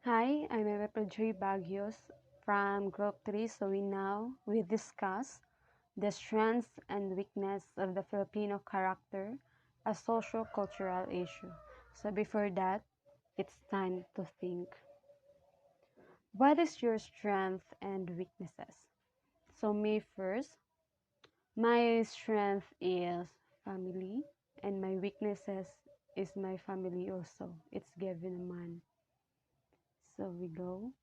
Hi, I'm Eva Joy Bagios from Group 3. We discuss the strengths and weakness of the Filipino character, a social-cultural issue. So before that, it's time to think. What is your strength and weaknesses? So me first, my strength is family and my weaknesses is my family also. It's given a man. So we go.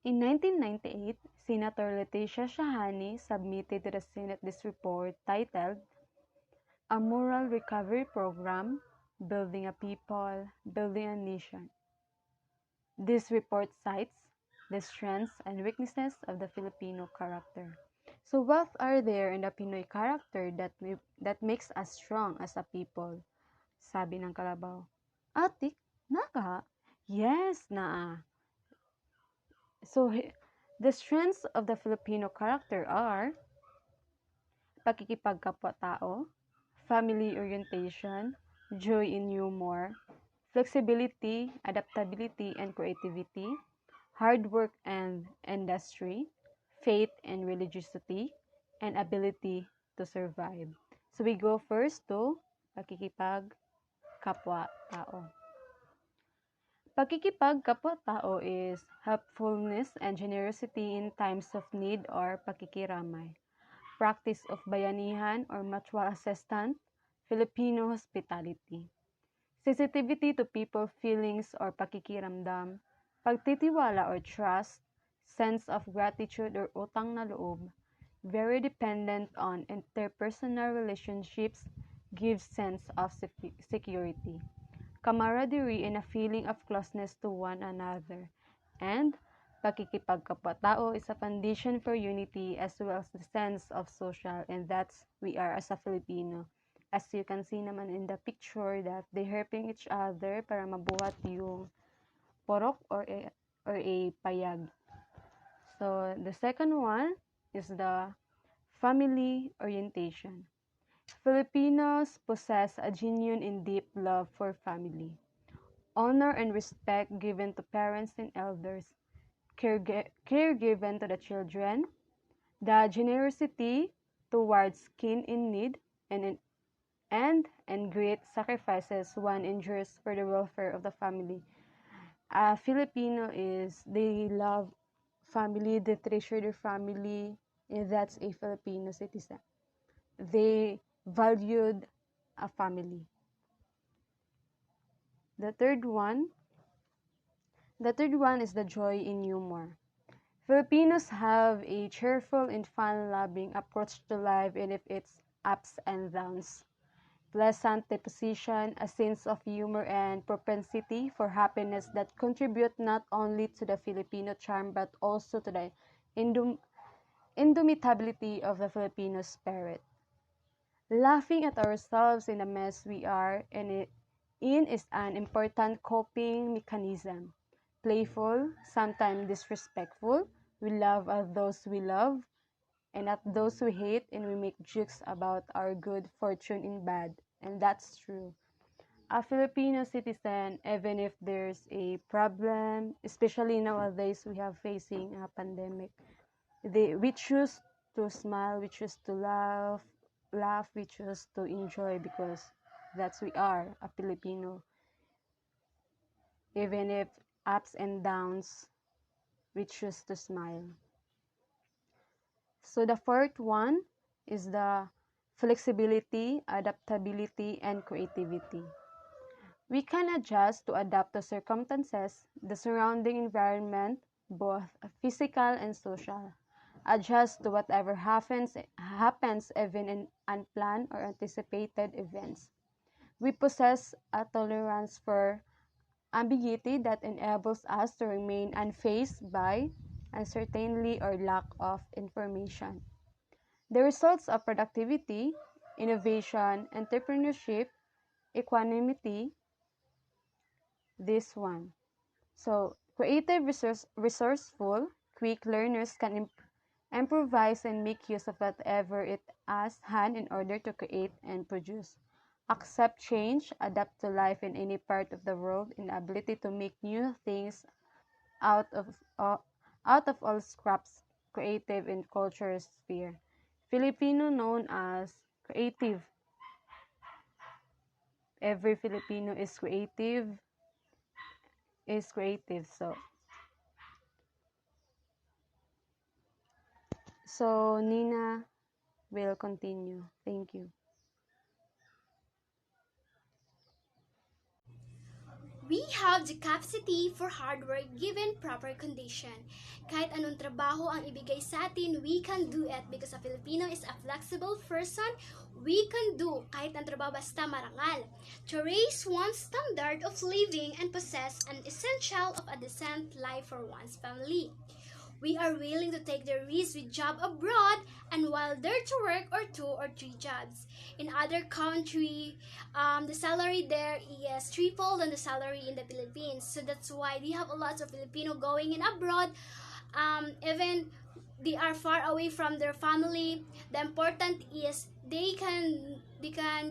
In 1998, Senator Leticia Shahani submitted to the Senate this report titled A Moral Recovery Program, Building a People, Building a Nation. This report cites the strengths and weaknesses of the Filipino character. So what are there in the Pinoy character that makes us strong as a people? Sabi ng kalabaw. Atik, naka? Yes, naa. So, the strengths of the Filipino character are pakikipagkapwa-tao, family orientation, joy in humor, flexibility, adaptability, and creativity, hard work and industry, faith and religiosity, and ability to survive. So, we go first to pakikipagkapwa-tao. Pakikipagkapwa-tao is helpfulness and generosity in times of need or pakikiramay. Practice of bayanihan or mutual assistance, Filipino hospitality. Sensitivity to people feelings or pakikiramdam, pagtitiwala or trust, sense of gratitude or utang na loob, very dependent on interpersonal relationships, gives sense of security, camaraderie and a feeling of closeness to one another, and pakikipagkapwa-tao is a foundation for unity as well as the sense of social, and that's we are as a Filipino. As you can see naman in the picture that they helping each other para mabuhat yung porok or a payag. So the second one is the family orientation. Filipinos possess a genuine and deep love for family. Honor and respect given to parents and elders, care given to the children, the generosity towards kin in need, and great sacrifices one endures for the welfare of the family. Filipino is they love family, they treasure their family, and that's a Filipino citizen. They valued a family. The third one is the joy in humor. Filipinos have a cheerful and fun-loving approach to life and if its ups and downs. Pleasant disposition, a sense of humor and propensity for happiness that contribute not only to the Filipino charm but also to the indomitability of the Filipino spirit. Laughing at ourselves in the mess we are in is an important coping mechanism. Playful, sometimes disrespectful, we laugh at those we love and at those we hate, and we make jokes about our good fortune in bad, and that's true. A Filipino citizen, even if there's a problem, especially nowadays we have facing a pandemic, we choose to smile, we choose to laugh, we choose to enjoy because that's we are a Filipino. Even if ups and downs, we choose to smile. So the fourth one is the flexibility, adaptability, and creativity. We can adjust to adapt to circumstances, the surrounding environment, both physical and social. Adjust to whatever happens even in unplanned or anticipated events. We possess a tolerance for ambiguity that enables us to remain unfazed by uncertainty or lack of information. The results of productivity, innovation, entrepreneurship, equanimity, this one. So, creative, resourceful, quick learners can improvise and make use of whatever it has hand in order to create and produce. accept change, adapt to life in any part of the world, and ability to make new things out of uh, out of all scraps, creative and cultural sphere. Filipino known as creative. Every Filipino is creative. So Nina will continue. Thank you. We have the capacity for hard work given proper condition. Kahit anong trabaho ang ibigay sa atin, we can do it because a Filipino is a flexible person. We can do kahit ang trabaho basta marangal. To raise one's standard of living and possess an essential of a decent life for one's family. We are willing to take the risk with job abroad and while there to work or 2 or 3 jobs. In other country, the salary there is triple than the salary in the Philippines. So that's why we have a lot of Filipino going in abroad. Even they are far away from their family. The important is they can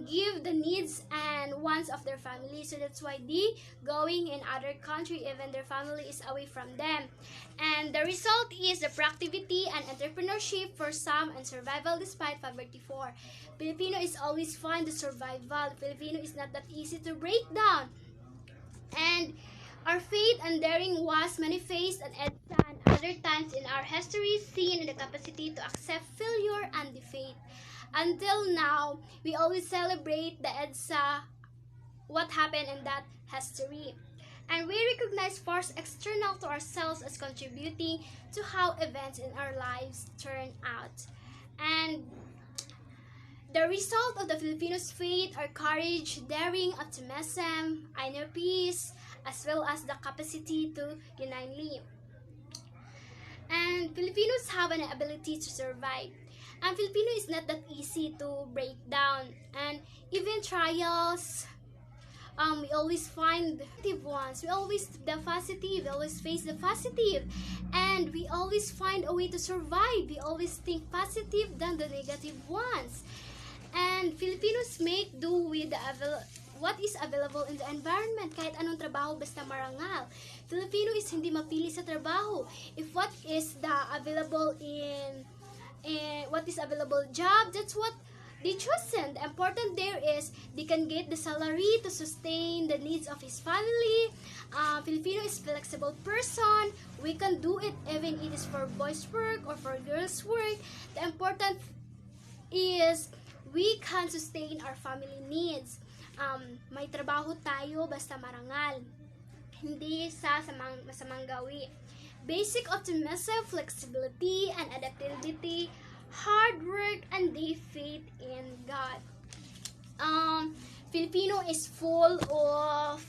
give the needs and wants of their family. So that's why they going in other country even their family is away from them. And the result is the productivity and entrepreneurship for some and survival despite poverty for. Filipino is always find the survival. Filipino is not that easy to break down. And our faith and daring was manifest at EDSA and other times in our history seen in the capacity to accept failure and defeat. Until now, we always celebrate the EDSA, what happened in that history. And we recognize force external to ourselves as contributing to how events in our lives turn out. And the result of the Filipinos' faith are courage, daring, optimism, inner peace, as well as the capacity to unitely. And Filipinos have an ability to survive. And Filipino is not that easy to break down. And even trials, we always find the negative ones. We always the positive. We always face the positive, and we always find a way to survive. We always think positive than the negative ones. And Filipinos make do with what is available in the environment. Kahit anong trabaho basta marangal. Filipino is hindi mapili sa trabaho. If what is the available in what is available job, that's what they chosen. The important there is they can get the salary to sustain the needs of his family. Filipino is flexible person. We can do it even it is for boys work or for girls work. The important is we can sustain our family needs. May trabaho tayo basta marangal. Hindi sa masamang gawi. Basic optimism, flexibility, and adaptability, hard work, and deep faith in God. Filipino is full of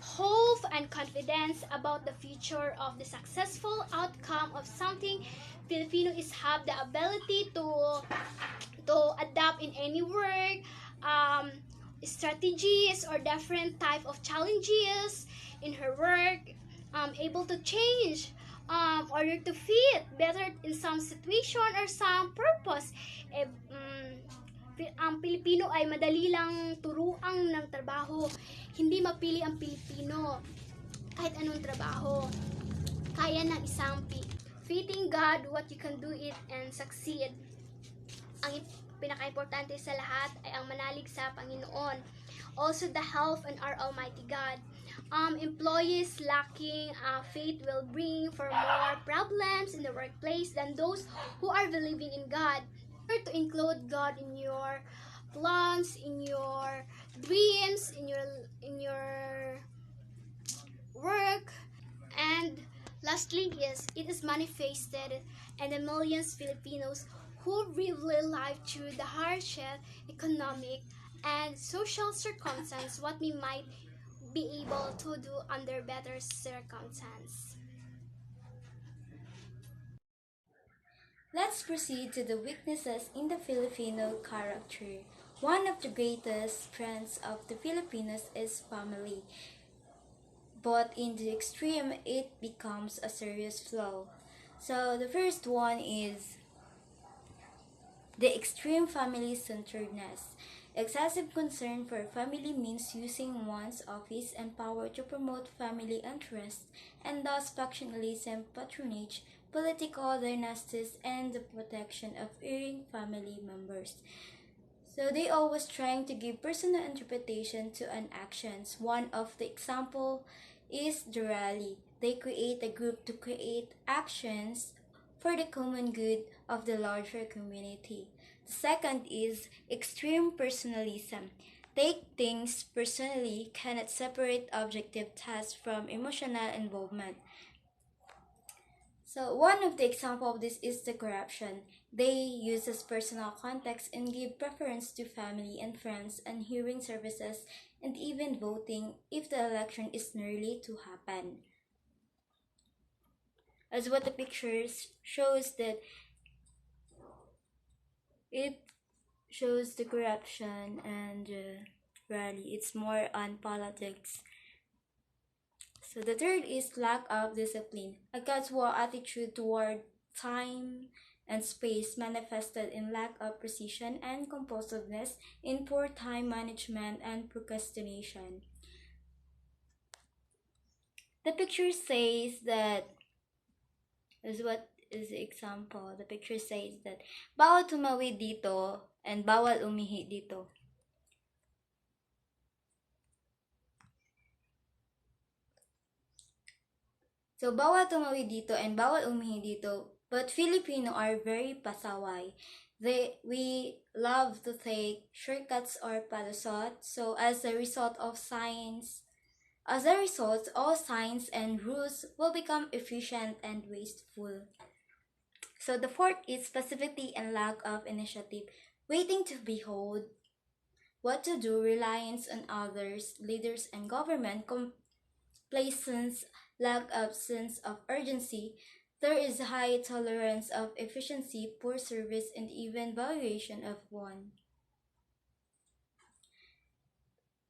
hope and confidence about the future of the successful outcome of something. Filipino is have the ability to adapt in any work, strategies or different type of challenges in her work, able to change order to fit better in some situation or some purpose. Ang Pilipino ay madali lang turuang ng trabaho. Hindi mapili ang Pilipino kahit anong trabaho. Kaya ng isang fitting God what you can do it and succeed. Ang pinaka-importante sa lahat ay ang manalig sa Panginoon. Also the help in our Almighty God. Employees lacking faith will bring for more problems in the workplace than those who are believing in God. To include God in your plans, in your dreams, in your work, and lastly, yes, it is manifested in the millions Filipinos who really live through the hardship, economic, and social circumstance what we might be able to do under better circumstance. Let's proceed to the weaknesses in the Filipino character. One of the greatest strengths of the Filipinos is family, but in the extreme, it becomes a serious flaw. So the first one is the extreme family centeredness. Excessive concern for family means using one's office and power to promote family interests, and thus factionalism, patronage, political dynasties, and the protection of erring family members. So they always trying to give personal interpretation to an actions. One of the example is the rally. They create a group to create actions for the common good of the larger community. The second is extreme personalism. Take things personally cannot separate objective tasks from emotional involvement. So one of the example of this is the corruption. They uses personal context and give preference to family and friends and hearing services and even voting if the election is nearly to happen. As what the pictures shows that it shows the corruption and rally. It's more on politics. So the third is lack of discipline, a casual attitude toward time and space manifested in lack of precision and compulsiveness, in poor time management and procrastination. The picture says that, is what is the example. The picture says that bawal tumawid dito and bawal umihi dito. So, bawal tumawid dito and bawal umihi dito. But Filipino are very pasaway. We love to take shortcuts or palusot. So, as a result, all signs and rules will become efficient and wasteful. So, the fourth is passivity and lack of initiative. Waiting to behold what to do, reliance on others, leaders, and government, complacence, lack of sense of urgency, there is high tolerance of efficiency, poor service, and even valuation of one.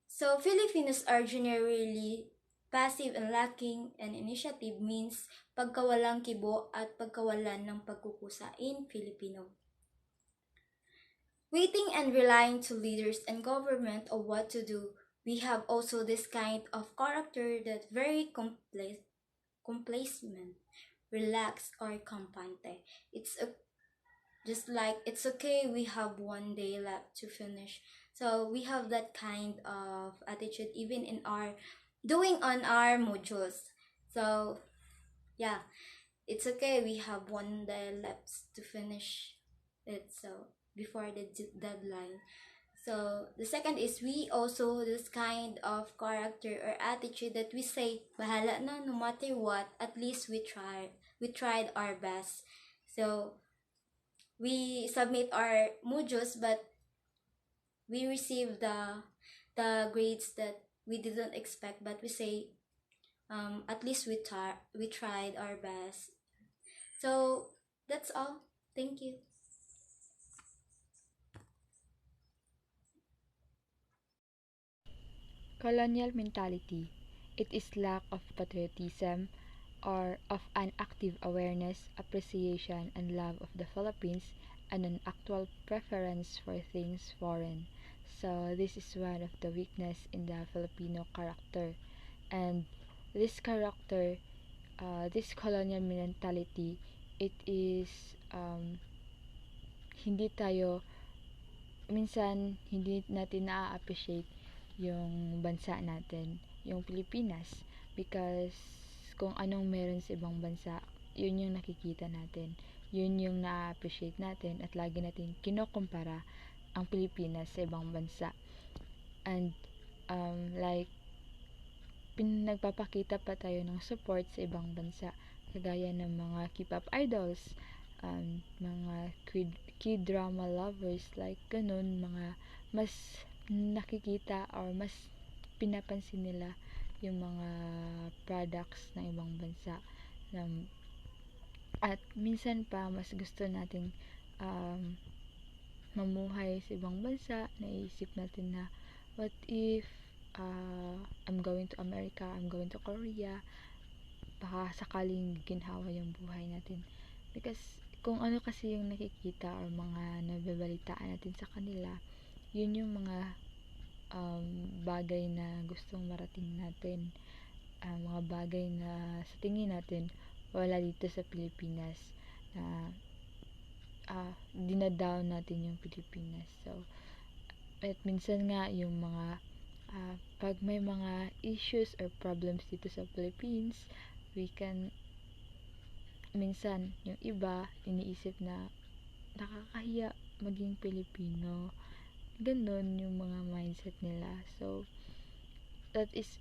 So Filipinos are generally passive and lacking an initiative means pagkawalang kibo at pagkawalan ng pagkukusa in Filipino. Waiting and relying to leaders and government of what to do, we have also this kind of character that very complacent, relaxed, or campante. Just like it's okay, we have one day left to finish. So we have that kind of attitude even in our doing on our modules. So yeah, it's okay, we have one day left to finish it. So before the deadline. So the second is we also this kind of character or attitude that we say, bahala na, no matter what, at least we tried. We tried our best. So we submit our modules, but we receive the grades that we didn't expect. But we say, at least we tried our best. So that's all. Thank you. Colonial mentality. It is lack of patriotism or of an active awareness, appreciation, and love of the Philippines and an actual preference for things foreign. So this is one of the weakness in the Filipino character. And this character, this colonial mentality, it is hindi tayo minsan hindi natin na-appreciate yung bansa natin, yung Pilipinas. Because kung anong meron sa ibang bansa, yun yung nakikita natin. Yun yung na-appreciate natin at lagi natin kinokompara ang Pilipinas sa ibang bansa. And like nagpapakita pa tayo ng support sa ibang bansa kagaya ng mga K-pop idols, mga K-drama lovers, like ganun, mga mas nakikita or mas pinapansin nila yung mga products ng ibang bansa. At minsan pa mas gusto nating mamuhay sa ibang bansa. Naisip natin na what if I'm going to America, I'm going to Korea, baka sakaling ginhawa yung buhay natin. Because kung ano kasi yung nakikita or mga nababalitaan natin sa kanila, yun yung mga bagay na gustong marating natin, mga bagay na sa tingin natin wala dito sa Pilipinas, na dinadown natin yung Pilipinas. So, at minsan nga yung mga pag may mga issues or problems dito sa Philippines, we can minsan yung iba iniisip na nakakahiya maging Pilipino. Ganon yung mga mindset nila. So, that is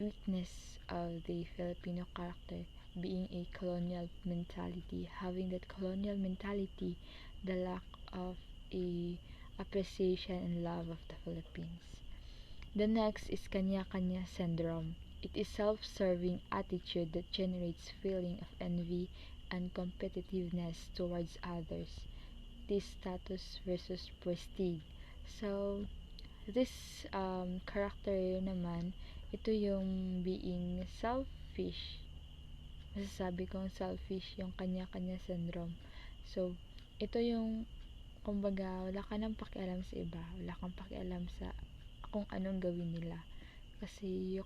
weakness of the Filipino character, being a colonial mentality, having that colonial mentality, the lack of a appreciation and love of the Philippines. The next is kanya-kanya syndrome. It is self-serving attitude that generates feeling of envy and competitiveness towards others. This status versus prestige. So, this character naman, ito yung being selfish. Masasabi kong selfish, yung kanya-kanya syndrome. So, ito yung, kumbaga, wala ka nang pakialam sa iba. Wala kang pakialam sa kung anong gawin nila. Kasi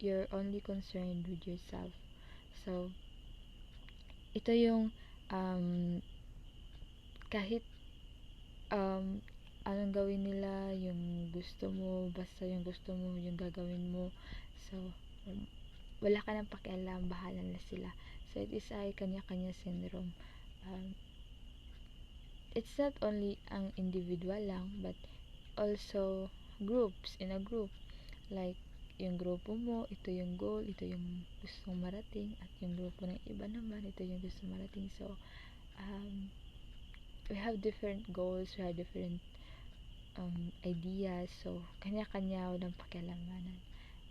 you're only concerned with yourself. So, ito yung kahit anong gawin nila, yung gusto mo, basta yung gusto mo, yung gagawin mo. So, wala ka nang pakialam, bahala na sila. So, it is ay kanya-kanya syndrome. It's not only ang individual lang, but also groups, in a group. Like, yung grupo mo, ito yung goal, ito yung gustong marating, at yung grupo ng iba naman, ito yung gustong marating. So, we have different goals, we have different ideas, so kanya-kanya walang pakialamanan.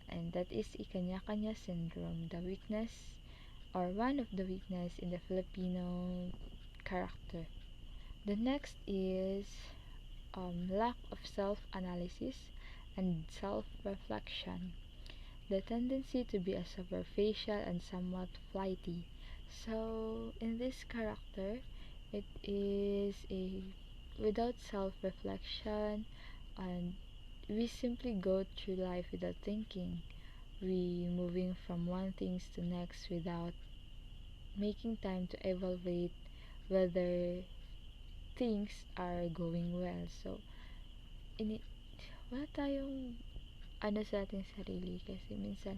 And that is a kanya-kanya syndrome, the weakness or one of the weakness in the Filipino character. The next is lack of self-analysis and self-reflection. The tendency to be a superficial and somewhat flighty. So, in this character, it is a without self-reflection, and we simply go through life without thinking. We moving from one things to next without making time to evaluate whether things are going well. So, wala tayong sa ating sarili, kasi minsan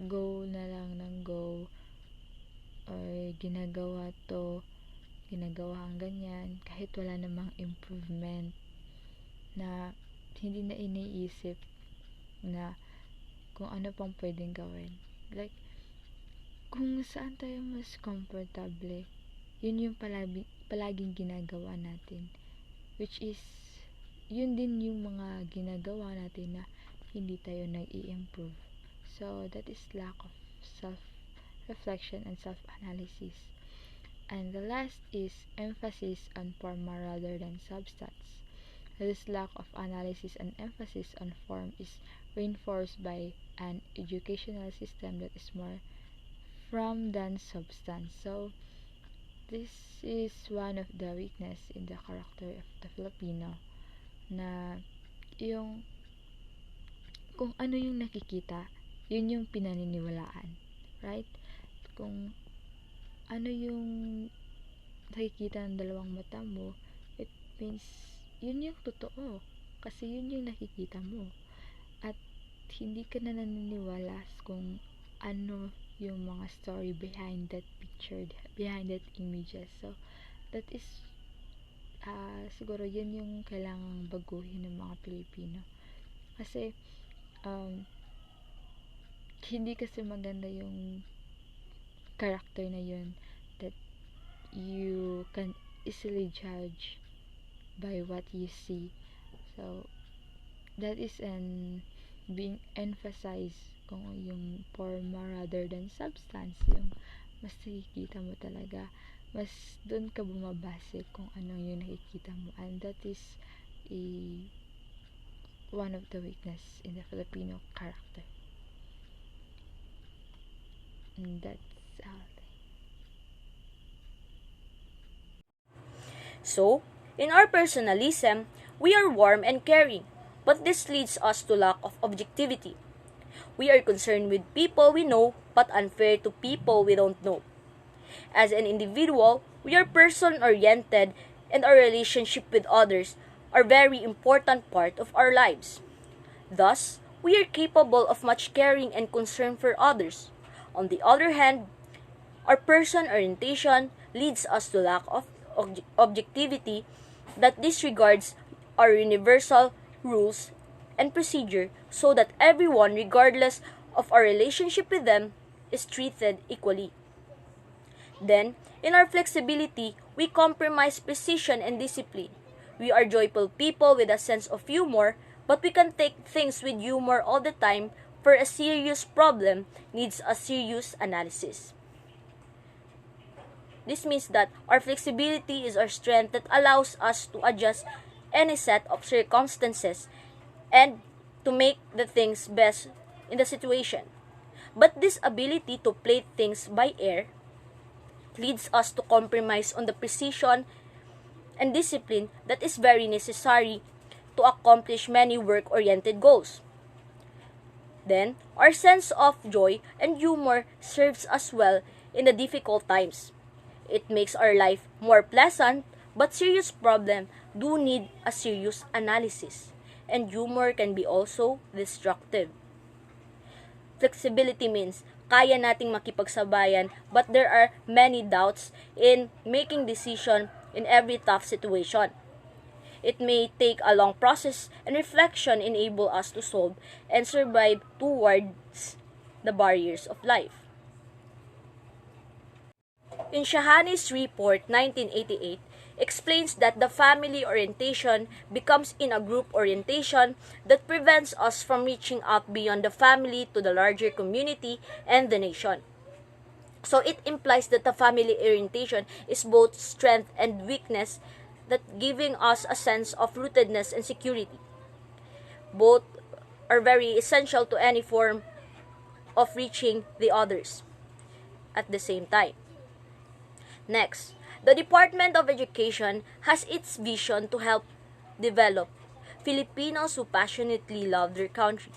go na lang ng go, or ginagawa ang ganyan kahit wala namang improvement, na hindi na iniisip na kung ano pang pwedeng gawin. Like, kung saan tayo mas comfortable, yun yung palaging ginagawa natin, which is yun din yung mga ginagawa natin na hindi tayo nag-i-improve. So, that is lack of self-reflection and self-analysis. And the last is emphasis on form rather than substance. This lack of analysis and emphasis on form is reinforced by an educational system that is more form than substance. So, this is one of the weakness in the character of the Filipino, na yung kung ano yung nakikita, yun yung pinaniniwalaan, right? Kung ano yung nakikita ng dalawang mata mo, it means yun yung totoo, kasi yun yung nakikita mo, at hindi ka na naniniwala kung ano yung mga story behind that picture, behind that images. So, that is siguro yun yung kailangang baguhin ng mga Pilipino, kasi hindi kasi maganda yung character na yun, that you can easily judge by what you see. So, that is being emphasized, kung yung forma rather than substance, yung mas nakikita mo talaga, mas doon ka bumabase kung ano yung nakikita mo, and that is one of the weakness in the Filipino character. And that's all. So, in our personalism, We are warm and caring, but this leads us to lack of objectivity. We are concerned with people we know, but unfair to people we don't know. As an individual, we are person-oriented, and our relationship with others are very important part of our lives. Thus, we are capable of much caring and concern for others. On the other hand, our person orientation leads us to lack of objectivity that disregards our universal rules and procedure so that everyone, regardless of our relationship with them, is treated equally. Then, in our flexibility, we compromise precision and discipline. We are joyful people with a sense of humor, but we can take things with humor all the time, for a serious problem needs a serious analysis. This means that our flexibility is our strength that allows us to adjust any set of circumstances and to make the things best in the situation. But this ability to play things by ear leads us to compromise on the precision and discipline that is very necessary to accomplish many work-oriented goals. Then, our sense of joy and humor serves us well in the difficult times. It makes our life more pleasant, but serious problems do need a serious analysis, and humor can be also destructive. Flexibility means kaya nating makipagsabayan, but there are many doubts in making decision in every tough situation. It may take a long process, and reflection enable us to solve and survive towards the barriers of life. In Shahani's report 1988 explains that the family orientation becomes in a group orientation that prevents us from reaching out beyond the family to the larger community and the nation. So it implies that the family orientation is both strength and weakness, that giving us a sense of rootedness and security. Both are very essential to any form of reaching the others at the same time. Next, the Department of Education has its vision to help develop Filipinos who passionately love their country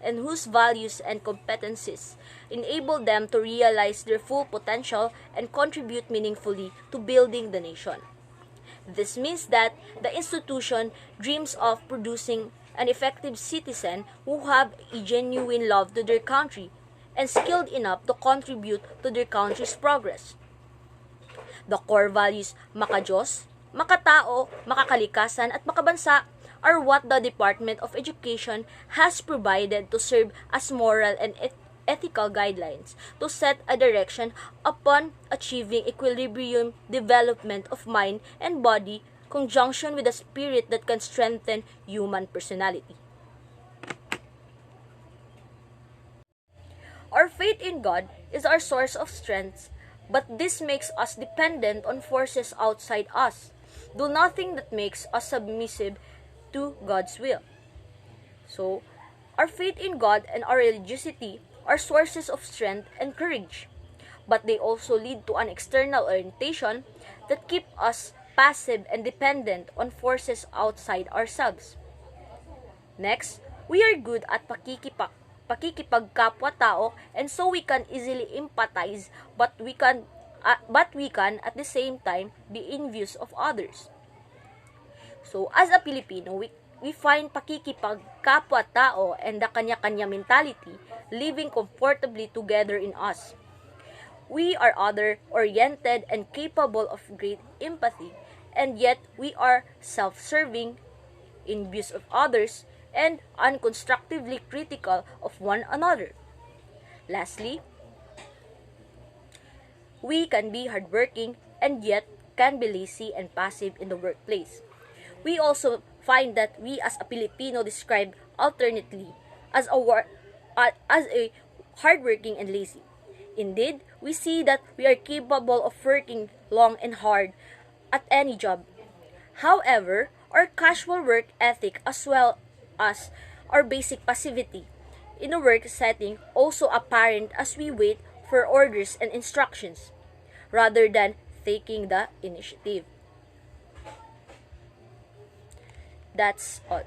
and whose values and competencies enable them to realize their full potential and contribute meaningfully to building the nation. This means that the institution dreams of producing an effective citizen who have a genuine love to their country and skilled enough to contribute to their country's progress. The core values makadiyos, makatao, makakalikasan, at makabansa are what the Department of Education has provided to serve as moral and ethical guidelines to set a direction upon achieving equilibrium development of mind and body, conjunction with a spirit that can strengthen human personality. Our faith in God is our source of strength, but this makes us dependent on forces outside us. Do nothing that makes us submissive to God's will. So, our faith in God and our religiosity are sources of strength and courage, but they also lead to an external orientation that keep us passive and dependent on forces outside ourselves. Next, we are good at pakikipagkapwa-tao, and so we can easily empathize, but we can at the same time be envious of others. So, as a Filipino, we find pakikipagkapwa-tao and the kanya-kanya mentality living comfortably together in us. We are other-oriented and capable of great empathy, and yet we are self-serving, envious of others, and unconstructively critical of one another. Lastly, we can be hardworking and yet can be lazy and passive in the workplace. We also find that we as a Filipino describe alternately as a hardworking and lazy. Indeed, we see that we are capable of working long and hard at any job. However, our casual work ethic as well as our basic passivity in a work setting also apparent as we wait for orders and instructions rather than taking the initiative. That's all.